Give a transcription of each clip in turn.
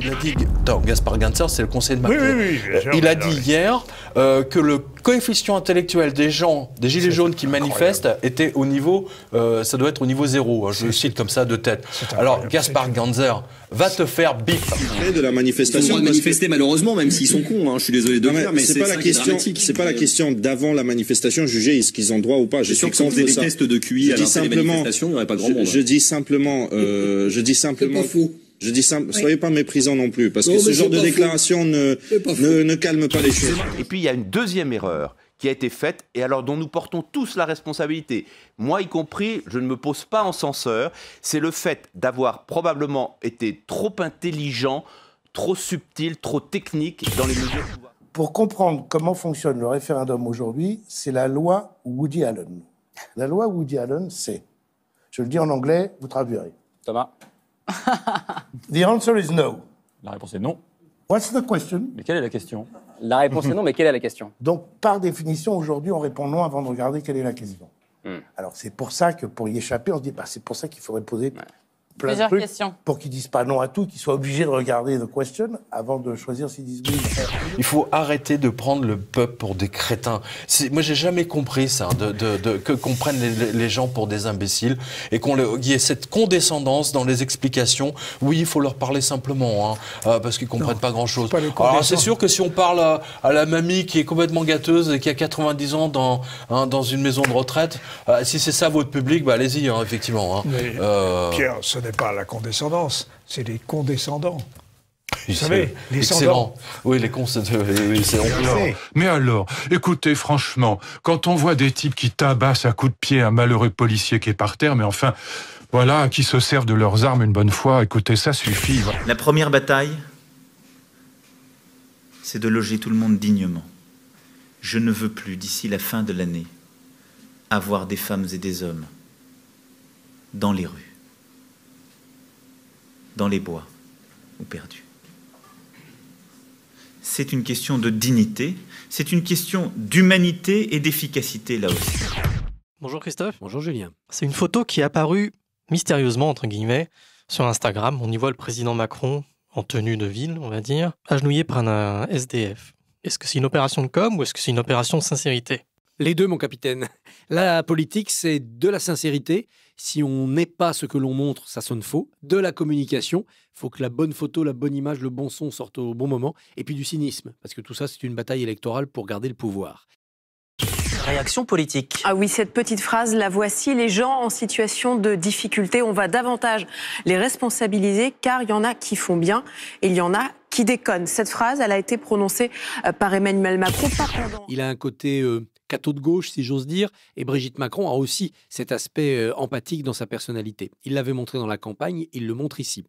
il a dit, Gaspard Ganzer, c'est le conseiller de Macron. Oui, bien sûr, il a dit hier que le coefficient intellectuel des gens, des gilets jaunes qui manifestent, était au niveau, ça doit être au niveau 0. Je le cite comme ça de tête. Alors, Gaspard Ganzer, va te faire bip. De la manifestation. Ils ont manifester malheureusement, même s'ils sont cons. Je suis désolé de le dire, mais c'est pas la question. C'est pas la question d'avant la manifestation. Juger est-ce qu'ils ont droit ou pas. Je suis sûr que si on faisait des tests de QI à l'entrée des manifestations, il n'y aurait pas grand monde. Je dis simplement. Soyez pas méprisants non plus, parce que ce genre de déclaration ne calme pas les choses. Et puis il y a une deuxième erreur qui a été faite, et alors dont nous portons tous la responsabilité, moi y compris, je ne me pose pas en censeur, c'est le fait d'avoir probablement été trop intelligent, trop subtil, trop technique dans les mesures. Pour comprendre comment fonctionne le référendum aujourd'hui, c'est la loi Woody Allen. La loi Woody Allen, c'est, je le dis en anglais, vous traduirez. Thomas. The answer is no. La réponse est non. What's the question? Mais quelle est la question? La réponse est non, mais quelle est la question? Donc, par définition, aujourd'hui, on répond non avant de regarder quelle est la question. Alors, c'est pour ça que, pour y échapper, on se dit, c'est pour ça qu'il faudrait poser plein de trucs questions. Pour qu'ils disent pas non à tout, qu'ils soient obligés de regarder the question avant de choisir s'ils disent oui. Il faut arrêter de prendre le peuple pour des crétins. Moi, j'ai jamais compris ça, qu'on prenne les gens pour des imbéciles et qu'il y ait cette condescendance dans les explications. Oui, il faut leur parler simplement, parce qu'ils comprennent pas grand-chose. Alors, c'est sûr que si on parle à la mamie qui est complètement gâteuse et qui a 90 ans dans une maison de retraite, si c'est ça votre public, allez-y, effectivement. Mais, Pierre, ce n'est pas la condescendance, c'est les condescendants. Vous savez, les excellent. Oui, les cons, c'est Mais alors, écoutez, franchement, quand on voit des types qui tabassent à coups de pied un malheureux policier qui est par terre, mais enfin, voilà, qui se servent de leurs armes une bonne fois, écoutez, ça suffit. La première bataille, c'est de loger tout le monde dignement. Je ne veux plus, d'ici la fin de l'année, avoir des femmes et des hommes dans les rues, dans les bois ou perdus. C'est une question de dignité, c'est une question d'humanité et d'efficacité là aussi. Bonjour Christophe. Bonjour Julien. C'est une photo qui est apparue mystérieusement, entre guillemets, sur Instagram. On y voit le président Macron en tenue de ville, on va dire, agenouillé par un SDF. Est-ce que c'est une opération de com ou est-ce que c'est une opération de sincérité? Les deux, mon capitaine. La politique, c'est de la sincérité. Si on n'est pas ce que l'on montre, ça sonne faux. De la communication, il faut que la bonne photo, la bonne image, le bon son sortent au bon moment. Et puis du cynisme, parce que tout ça, c'est une bataille électorale pour garder le pouvoir. Réaction politique. Ah oui, cette petite phrase, la voici. Les gens en situation de difficulté, on va davantage les responsabiliser car il y en a qui font bien et il y en a qui déconnent. Cette phrase, elle a été prononcée par Emmanuel Macron. Il a un côté catho de gauche, si j'ose dire, et Brigitte Macron a aussi cet aspect empathique dans sa personnalité. Il l'avait montré dans la campagne, il le montre ici.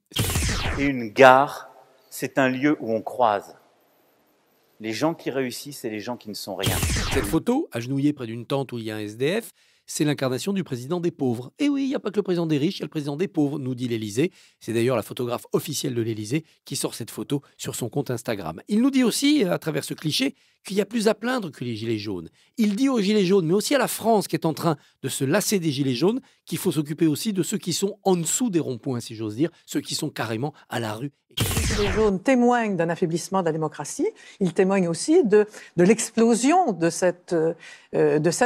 Et une gare, c'est un lieu où on croise les gens qui réussissent et les gens qui ne sont rien. Cette photo, agenouillée près d'une tente où il y a un SDF, c'est l'incarnation du président des pauvres. Et oui, il n'y a pas que le président des riches, il y a le président des pauvres, nous dit l'Élysée. C'est d'ailleurs la photographe officielle de l'Élysée qui sort cette photo sur son compte Instagram. Il nous dit aussi, à travers ce cliché, qu'il y a plus à plaindre que les gilets jaunes. Il dit aux gilets jaunes, mais aussi à la France qui est en train de se lasser des gilets jaunes, qu'il faut s'occuper aussi de ceux qui sont en dessous des ronds-points, si j'ose dire, ceux qui sont carrément à la rue. Les Gilets jaunes témoignent d'un affaiblissement de la démocratie. Ils témoignent aussi de l'explosion de cet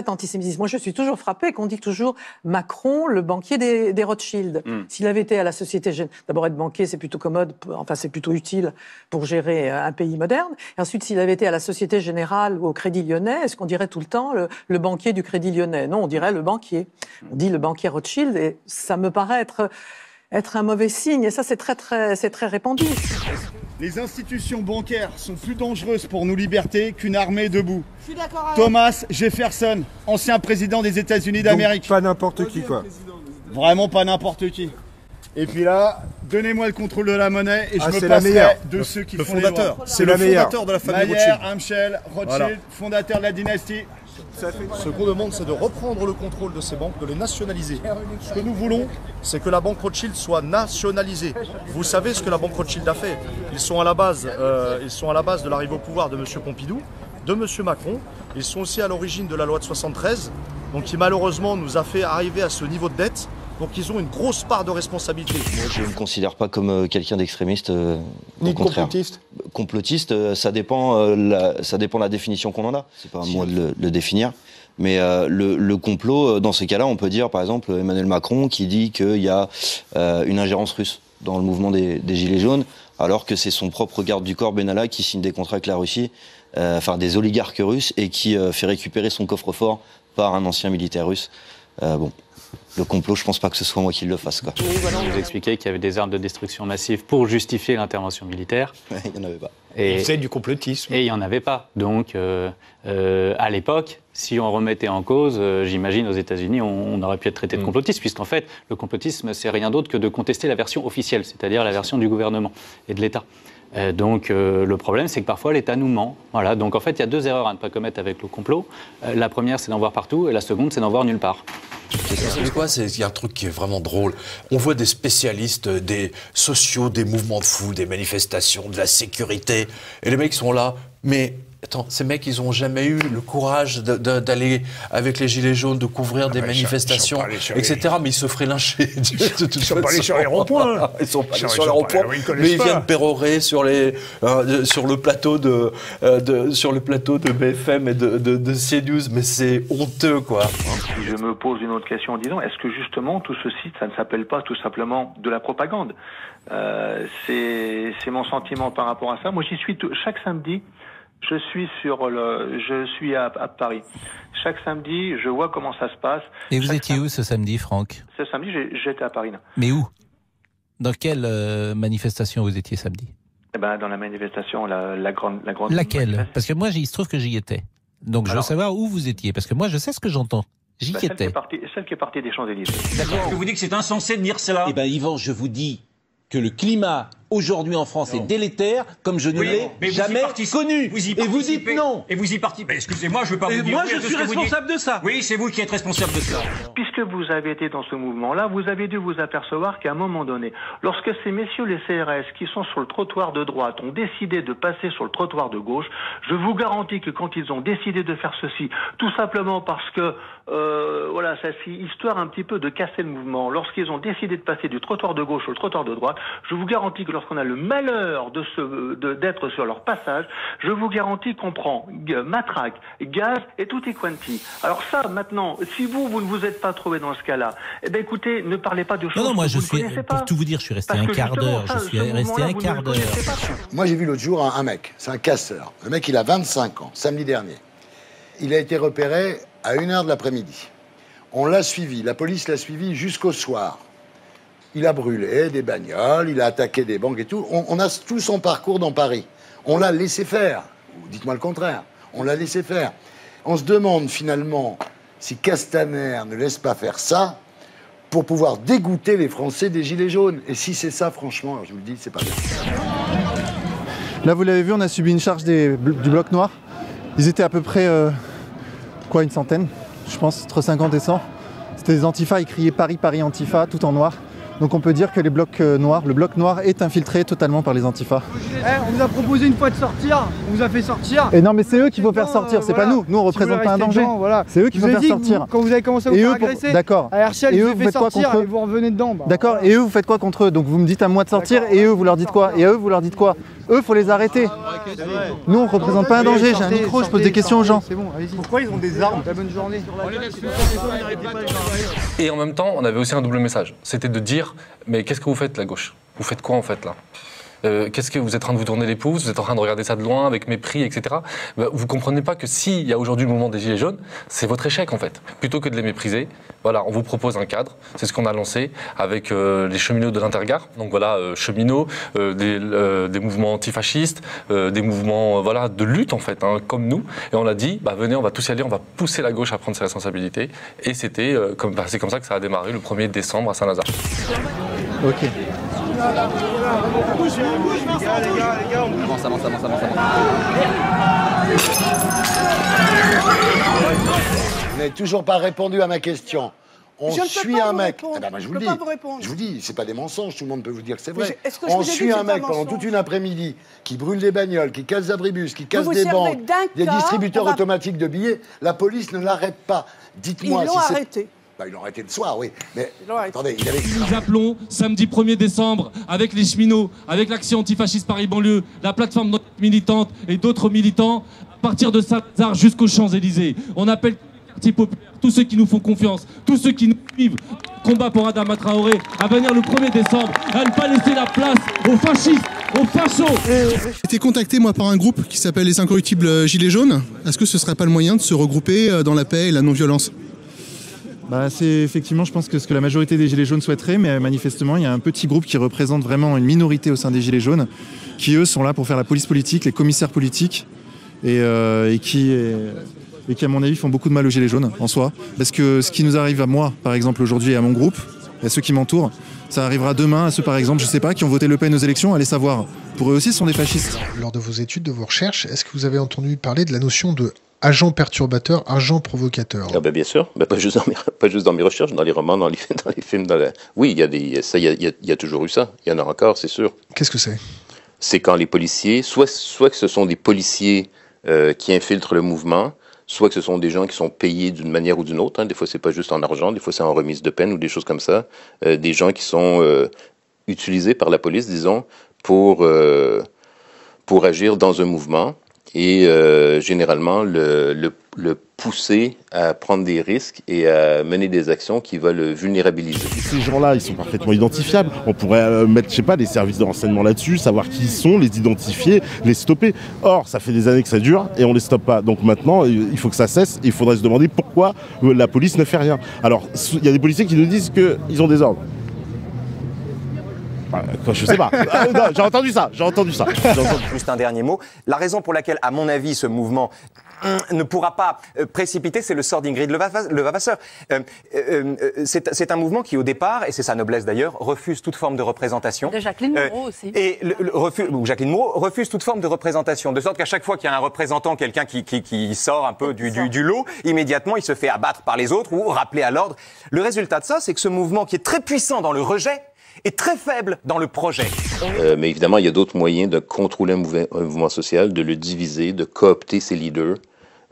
antisémitisme. Moi, je suis toujours frappée qu'on dit toujours Macron, le banquier des Rothschild. S'il avait été à la Société Générale, d'abord être banquier, c'est plutôt commode, enfin c'est plutôt utile pour gérer un pays moderne. Et ensuite, s'il avait été à la Société Générale ou au Crédit Lyonnais, est-ce qu'on dirait tout le temps le banquier du Crédit Lyonnais? Non, on dirait le banquier. On dit le banquier Rothschild et ça me paraît être un mauvais signe, et ça c'est très répandu. Les institutions bancaires sont plus dangereuses pour nos libertés qu'une armée debout. Je suis d'accord avec Thomas Jefferson, ancien président des États-Unis d'Amérique. Pas n'importe qui, quoi. Vraiment pas n'importe qui. Et puis là, donnez-moi le contrôle de la monnaie et je me la passerai meilleure. de ceux qui Le font les fondateur. droits. C'est le fondateur de la famille Mayer, Rothschild. Amschel, Rothschild, Voilà. fondateur de la dynastie. Ce qu'on demande, c'est de reprendre le contrôle de ces banques, de les nationaliser. Ce que nous voulons, c'est que la banque Rothschild soit nationalisée. Vous savez ce que la banque Rothschild a fait. Ils sont à la base de l'arrivée au pouvoir de M. Pompidou, de M. Macron. Ils sont aussi à l'origine de la loi de 73, donc qui malheureusement nous a fait arriver à ce niveau de dette. Donc ils ont une grosse part de responsabilité. Moi, je ne me considère pas comme quelqu'un d'extrémiste. Ni au contraire. complotiste. Complotiste, ça dépend de la définition qu'on en a. C'est pas à moi de le définir. Mais le complot, dans ces cas-là, on peut dire, par exemple, Emmanuel Macron qui dit qu'il y a une ingérence russe dans le mouvement des Gilets jaunes, alors que c'est son propre garde du corps, Benalla, qui signe des contrats avec la Russie, enfin des oligarques russes, et qui fait récupérer son coffre-fort par un ancien militaire russe. Bon, le complot, je pense pas que ce soit moi qui le fasse, quoi. Vous expliquez qu'il y avait des armes de destruction massive pour justifier l'intervention militaire. Il n'y en avait pas. Et c'est du complotisme. Et il n'y en avait pas. Donc, à l'époque, si on remettait en cause, j'imagine, aux États-Unis, on aurait pu être traité de complotiste, puisqu'en fait, le complotisme, c'est rien d'autre que de contester la version officielle, c'est-à-dire la version du gouvernement et de l'État. Donc le problème, c'est que parfois l'État nous ment. Voilà. Donc en fait, il y a deux erreurs à ne pas commettre avec le complot. La première, c'est d'en voir partout, et la seconde, c'est d'en voir nulle part. Vous savez quoi, il y a un truc qui est vraiment drôle. On voit des spécialistes, des sociaux, des mouvements de foule, des manifestations, de la sécurité, et les mecs sont là, mais... Attends, ces mecs, ils n'ont jamais eu le courage d'aller avec les Gilets jaunes, de couvrir des manifestations, etc. Mais ils se feraient lyncher. Ils sont pas allés sur les ronds-points. Ils sont pas allés sur les ronds-points. Mais ils viennent pérorer sur le plateau de BFM et de CNews. Mais c'est honteux, quoi. Je me pose une autre question en disant, est-ce que justement tout ceci, ça ne s'appelle pas tout simplement de la propagande? C'est mon sentiment par rapport à ça. Moi, j'y suis chaque samedi. Je suis à Paris. Chaque samedi, je vois comment ça se passe. Et vous étiez où ce samedi, Franck? Ce samedi, j'étais à Paris. Là. Mais où? Dans quelle manifestation vous étiez samedi? Eh ben, dans la manifestation, la grande. Laquelle? Parce que moi, il se trouve que j'y étais. Donc, je veux savoir où vous étiez. Parce que moi, je sais ce que j'entends. J'y étais. Celle qui est partie des Champs-Élysées. D'accord. Est-ce que vous dites que c'est insensé de dire cela? Eh bien, Yvan, je vous dis que le climat aujourd'hui en France est délétère, comme je ne l'ai jamais connu. Et vous dites non. Et vous y participez. Excusez-moi, je ne veux pas vous dire. Moi, je suis responsable de ça. Oui, c'est vous qui êtes responsable de ça. Puisque vous avez été dans ce mouvement-là, vous avez dû vous apercevoir qu'à un moment donné, lorsque ces messieurs les CRS qui sont sur le trottoir de droite ont décidé de passer sur le trottoir de gauche, je vous garantis que quand ils ont décidé de faire ceci, tout simplement parce que voilà, ça c'est histoire un petit peu de casser le mouvement. Lorsqu'ils ont décidé de passer du trottoir de gauche au trottoir de droite, je vous garantis que lorsqu'on a le malheur d'être sur leur passage, je vous garantis qu'on prend matraque, gaz et tutti quanti. Alors ça, maintenant, si vous ne vous êtes pas trouvé dans ce cas-là, eh bien écoutez, ne parlez pas de choses non, moi, que vous ne connaissez pas. Pour tout vous dire, je suis resté un quart d'heure. Moi, j'ai vu l'autre jour un mec, c'est un casseur. Le mec, il a 25 ans, samedi dernier. Il a été repéré à 1h de l'après-midi. On l'a suivi, la police l'a suivi jusqu'au soir. Il a brûlé des bagnoles, il a attaqué des banques et tout. On a tout son parcours dans Paris. On l'a laissé faire. Dites-moi le contraire. On l'a laissé faire. On se demande finalement si Castaner ne laisse pas faire ça pour pouvoir dégoûter les Français des Gilets jaunes. Et si c'est ça, franchement, je vous le dis, c'est pas bien. Là, vous l'avez vu, on a subi une charge du bloc noir. Ils étaient à peu près, une centaine, je pense, entre 50 et 100. C'était des antifas, ils criaient Paris, Paris, Antifa, tout en noir. Donc on peut dire que le bloc noir est infiltré totalement par les antifas. On vous a proposé une fois de sortir, on vous a fait sortir. Et non mais c'est eux qui vont faire sortir, c'est pas nous. Nous on représente pas un danger. Voilà. C'est eux qui vont faire sortir. Quand vous avez commencé à vous faire agresser, d'accord. à Herschel, ils vous avez fait sortir et vous revenez dedans. D'accord, et eux vous faites quoi contre eux? Donc vous me dites à moi de sortir et eux vous leur dites quoi? Et eux vous leur dites quoi? Eux faut les arrêter. Nous on représente pas un danger, j'ai un micro, je pose des questions aux gens. C'est bon, allez-y. Pourquoi ils ont des armes? Bonne journée. Et en même temps, on avait aussi un double message. C'était de dire, mais qu'est-ce que vous faites, la gauche? Vous faites quoi, en fait, là? Qu'est-ce que vous êtes en train de vous tourner les pouces? Vous êtes en train de regarder ça de loin, avec mépris, etc. Vous comprenez pas que s'il y a aujourd'hui le mouvement des Gilets jaunes, c'est votre échec, en fait. Plutôt que de les mépriser, voilà, on vous propose un cadre. C'est ce qu'on a lancé avec les cheminots de l'Intergare. Donc voilà, cheminots, des mouvements antifascistes, des mouvements de lutte, en fait, comme nous. Et on a dit, venez, on va tous y aller, on va pousser la gauche à prendre ses responsabilités. Et c'était c'est comme ça que ça a démarré le 1er décembre à Saint-Lazare. Ok. Avance. Vous n'avez toujours pas répondu à ma question. On suit un mec. Je vous le dis. Je vous dis, c'est pas des mensonges, tout le monde peut vous dire que c'est vrai. On suit un mec pendant toute une après-midi qui brûle des bagnoles, qui casse des abribus, qui casse des banques, des distributeurs automatiques de billets. La police ne l'arrête pas. Dites-moi si c'est... Il aurait été le soir, oui. Mais attendez, il avait... Nous appelons samedi 1er décembre avec les cheminots, avec l'Action antifasciste Paris-Banlieue, la plateforme militante et d'autres militants, à partir de Saint-Lazare jusqu'aux Champs-Élysées. On appelle tous les quartiers populaires, tous ceux qui nous font confiance, tous ceux qui nous suivent, combat pour Adama Traoré, à venir le 1er décembre, à ne pas laisser la place aux fascistes, aux fachos. J'ai été contacté moi par un groupe qui s'appelle les Incorruptibles Gilets jaunes. Est-ce que ce serait pas le moyen de se regrouper dans la paix et la non-violence ? C'est effectivement, je pense que ce que la majorité des Gilets jaunes souhaiterait, mais manifestement, il y a un petit groupe qui représente vraiment une minorité au sein des Gilets jaunes, qui eux sont là pour faire la police politique, les commissaires politiques, et qui, à mon avis, font beaucoup de mal aux Gilets jaunes en soi. Parce que ce qui nous arrive à moi, par exemple, aujourd'hui, et à mon groupe, et à ceux qui m'entourent, ça arrivera demain à ceux, par exemple, je sais pas, qui ont voté Le Pen aux élections, allez savoir. Pour eux aussi, ce sont des fascistes. Lors de vos études, de vos recherches, est-ce que vous avez entendu parler de la notion de agent perturbateur, agent provocateur? Bien sûr, pas juste dans mes recherches, dans les romans, dans les films. Oui, il y a toujours eu ça. Il y en a encore, c'est sûr. Qu'est-ce que c'est? C'est quand les policiers, soit que ce sont des policiers qui infiltrent le mouvement, soit que ce sont des gens qui sont payés d'une manière ou d'une autre. Des fois, c'est pas juste en argent, des fois, c'est en remise de peine ou des choses comme ça. Des gens qui sont utilisés par la police, disons, pour agir dans un mouvement. Et généralement le pousser à prendre des risques et à mener des actions qui vont le vulnérabiliser. Ces gens-là, ils sont parfaitement identifiables. On pourrait mettre, je sais pas, des services de renseignement là-dessus, savoir qui ils sont, les identifier, les stopper. Or, ça fait des années que ça dure et on les stoppe pas. Donc maintenant, il faut que ça cesse. Il faudrait se demander pourquoi la police ne fait rien. Alors, il y a des policiers qui nous disent qu'ils ont des ordres. Je sais pas. Non, j'ai entendu ça. Juste un dernier mot. La raison pour laquelle, à mon avis, ce mouvement ne pourra pas précipiter, c'est le sort d'Ingrid Levavasseur. C'est un mouvement qui, au départ, et c'est sa noblesse d'ailleurs, refuse toute forme de représentation. De Jacqueline Moreau aussi. Et Jacqueline Moreau refuse toute forme de représentation, de sorte qu'à chaque fois qu'il y a un représentant, quelqu'un qui sort un peu du lot, immédiatement il se fait abattre par les autres ou rappeler à l'ordre. Le résultat de ça, c'est que ce mouvement qui est très puissant dans le rejet, est très faible dans le projet. Mais évidemment, il y a d'autres moyens de contrôler un mouvement social, de le diviser, de coopter ses leaders,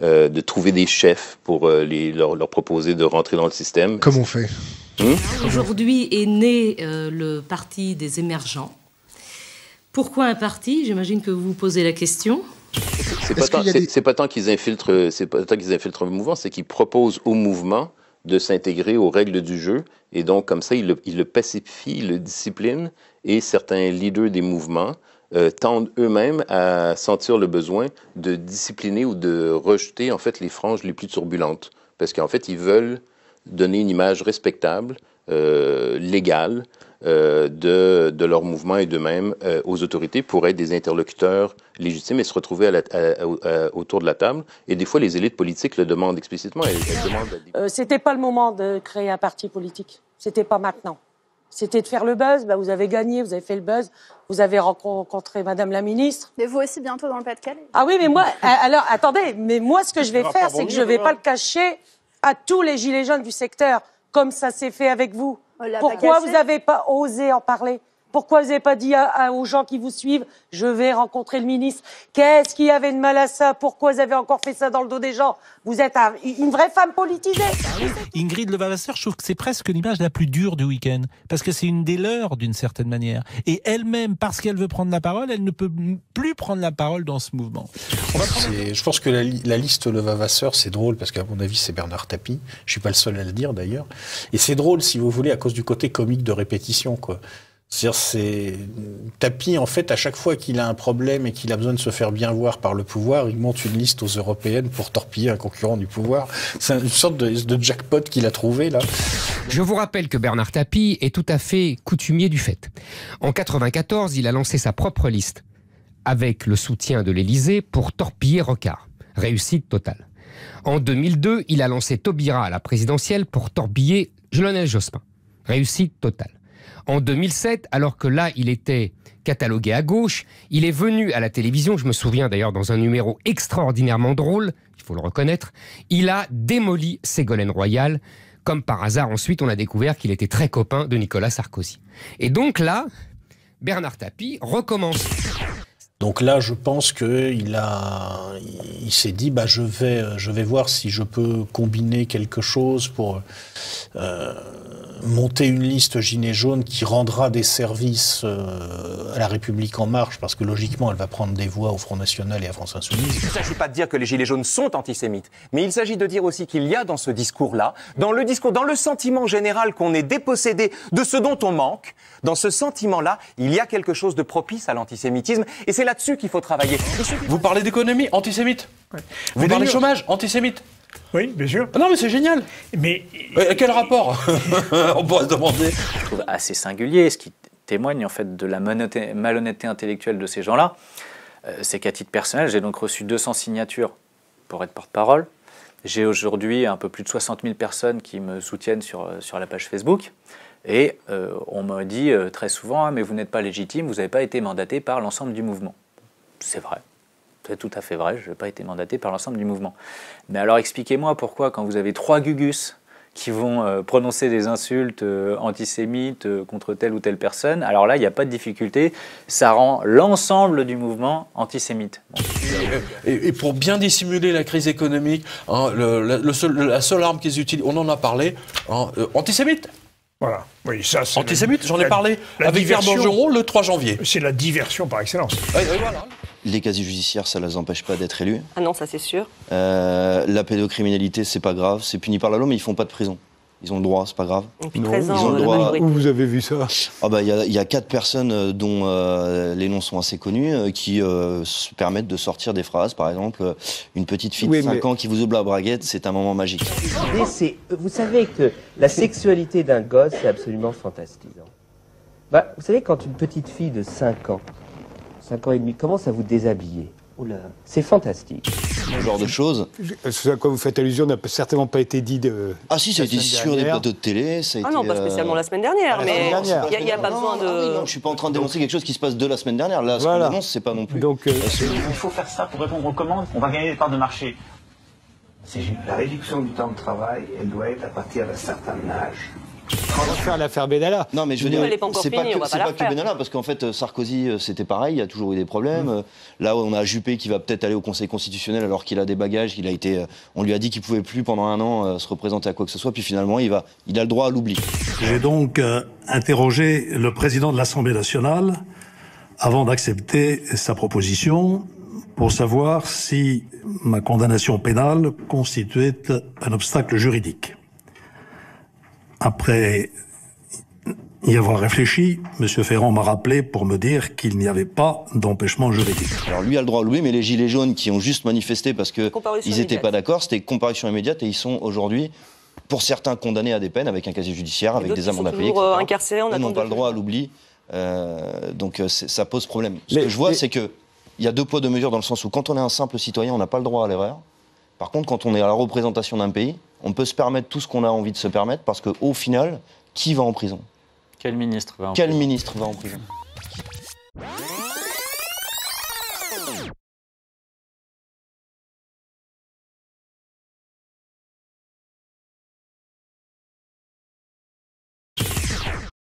de trouver des chefs pour leur proposer de rentrer dans le système. Comment on fait? Aujourd'hui est né le parti des émergents. Pourquoi un parti? J'imagine que vous vous posez la question. C'est pas tant qu'ils infiltrent le mouvement, c'est qu'ils proposent au mouvement de s'intégrer aux règles du jeu, et donc comme ça, il le pacifie, il le discipline, et certains leaders des mouvements tendent eux-mêmes à sentir le besoin de discipliner ou de rejeter en fait les franges les plus turbulentes, parce qu'en fait, ils veulent donner une image respectable, légale, de leur mouvement et d'eux-mêmes aux autorités pour être des interlocuteurs légitimes et se retrouver autour de la table. Et des fois, les élites politiques le demandent explicitement. Elles demandent c'était pas le moment de créer un parti politique. C'était pas maintenant. C'était de faire le buzz. Vous avez gagné, vous avez fait le buzz. Vous avez rencontré Madame la ministre. Mais vous aussi bientôt dans le Pas-de-Calais. Ah oui, mais moi, alors attendez, mais moi ce que je vais faire, c'est que je vais pas le cacher à tous les gilets jaunes du secteur, comme ça s'est fait avec vous. Pourquoi vous n'avez pas osé en parler? Pourquoi vous n'avez pas dit aux gens qui vous suivent, je vais rencontrer le ministre? Qu'est-ce qu'il y avait de mal à ça? Pourquoi vous avez encore fait ça dans le dos des gens? Vous êtes une vraie femme politisée. Ingrid Levavasseur, je trouve que c'est presque l'image la plus dure du week-end, parce que c'est une des leurs d'une certaine manière. Et elle-même, parce qu'elle veut prendre la parole, elle ne peut plus prendre la parole dans ce mouvement. Je pense que la liste Levavasseur, c'est drôle, parce qu'à mon avis, c'est Bernard Tapie. Je suis pas le seul à le dire, d'ailleurs. Et c'est drôle, si vous voulez, à cause du côté comique de répétition, quoi. C'est Tapie, en fait, à chaque fois qu'il a un problème et qu'il a besoin de se faire bien voir par le pouvoir, il monte une liste aux européennes pour torpiller un concurrent du pouvoir. C'est une sorte de jackpot qu'il a trouvé, là. Je vous rappelle que Bernard Tapie est tout à fait coutumier du fait. En 1994, il a lancé sa propre liste avec le soutien de l'Élysée pour torpiller Rocard. Réussite totale. En 2002, il a lancé Taubira à la présidentielle pour torpiller Lionel Jospin. Réussite totale. En 2007, alors que là, il était catalogué à gauche, il est venu à la télévision, je me souviens d'ailleurs dans un numéro extraordinairement drôle, il faut le reconnaître, il a démoli Ségolène Royal. Comme par hasard, ensuite, on a découvert qu'il était très copain de Nicolas Sarkozy. Et donc là, Bernard Tapie recommence. Donc là, je pense qu'il s'est dit, bah, je vais voir si je peux combiner quelque chose pour monter une liste Gilets jaunes qui rendra des services à la République En Marche, parce que logiquement, elle va prendre des voix au Front National et à France Insoumise. Il ne s'agit pas de dire que les Gilets jaunes sont antisémites, mais il s'agit de dire aussi qu'il y a dans ce discours-là, dans le sentiment général qu'on est dépossédé de ce dont on manque, dans ce sentiment-là, il y a quelque chose de propice à l'antisémitisme, et c'est là-dessus qu'il faut travailler. Vous parlez d'économie, antisémite. Ouais. Vous parlez chômage, antisémite. Oui, bien sûr. Ah non, mais c'est génial. Mais quel rapport? On pourrait se demander. Je trouve assez singulier, ce qui témoigne en fait de la malhonnêteté intellectuelle de ces gens-là, c'est qu'à titre personnel, j'ai donc reçu 200 signatures pour être porte-parole. J'ai aujourd'hui un peu plus de 60 000 personnes qui me soutiennent sur la page Facebook. Et on me dit très souvent, mais vous n'êtes pas légitime, vous n'avez pas été mandaté par l'ensemble du mouvement. C'est vrai. C'est tout à fait vrai, je n'ai pas été mandaté par l'ensemble du mouvement. Mais alors expliquez-moi pourquoi, quand vous avez 3 gugus qui vont prononcer des insultes antisémites contre telle ou telle personne, alors là, il n'y a pas de difficulté, ça rend l'ensemble du mouvement antisémite. Et pour bien dissimuler la crise économique, hein, la seule arme qu'ils utilisent, on en a parlé, hein, antisémite. Voilà. Oui, ça, antisémite, j'en ai parlé avec Pierre Bergeron le 3 janvier. C'est la diversion par excellence. Voilà. Les casiers judiciaires, ça ne les empêche pas d'être élus. Ah non, ça c'est sûr. La pédocriminalité, c'est pas grave, c'est puni par la loi, mais ils font pas de prison. Ils ont le droit, c'est pas grave. Depuis 13 ans, le droit. Où vous avez vu ça? Ah bah, y a 4 personnes dont les noms sont assez connus qui se permettent de sortir des phrases. Par exemple, une petite fille de 5 ans qui vous ouvre la braguette, c'est un moment magique. Vous savez que la sexualité d'un gosse, c'est absolument fantastisant. Bah, vous savez, quand une petite fille de 5 ans, 5 ans et demi, commence à vous déshabiller, c'est fantastique. Ce genre de choses. Ce à quoi vous faites allusion n'a certainement pas été dit de... Ah si, ça a été sur des plateaux de télé. Ça a été, non, pas spécialement la semaine dernière, mais il n'y a pas besoin de... Ah oui, non, je ne suis pas en train de dénoncer quelque chose qui se passe de la semaine dernière. Là, ce qu'on dénonce, c'est pas non plus. Donc, il faut faire ça pour répondre aux commandes, on va gagner des parts de marché. La réduction du temps de travail, elle doit être à partir d'un certain âge. On va faire l'affaire Benalla. Non, mais je veux dire, c'est pas que Benalla, parce qu'en fait, Sarkozy, c'était pareil, il y a toujours eu des problèmes. Là, on a Juppé qui va peut-être aller au Conseil constitutionnel alors qu'il a des bagages, on lui a dit qu'il pouvait plus pendant 1 an se représenter à quoi que ce soit, puis finalement, il a le droit à l'oubli. J'ai donc interrogé le président de l'Assemblée nationale avant d'accepter sa proposition pour savoir si ma condamnation pénale constituait un obstacle juridique. Après y avoir réfléchi, M. Ferrand m'a rappelé pour me dire qu'il n'y avait pas d'empêchement juridique. Alors lui a le droit à l'oublier, mais les Gilets jaunes qui ont juste manifesté parce qu'ils n'étaient pas d'accord, c'était comparution immédiate et ils sont aujourd'hui, pour certains, condamnés à des peines avec un casier judiciaire, avec des amendes à payer, etc. Incarcérés en attente. Ils n'ont pas le droit à l'oubli, donc ça pose problème. Ce que je vois, c'est qu'il y a 2 poids 2 mesures dans le sens où quand on est un simple citoyen, on n'a pas le droit à l'erreur. Par contre, quand on est à la représentation d'un pays, on peut se permettre tout ce qu'on a envie de se permettre parce qu'au final, qui va en prison? Quel ministre va en prison? Quel ministre va en prison?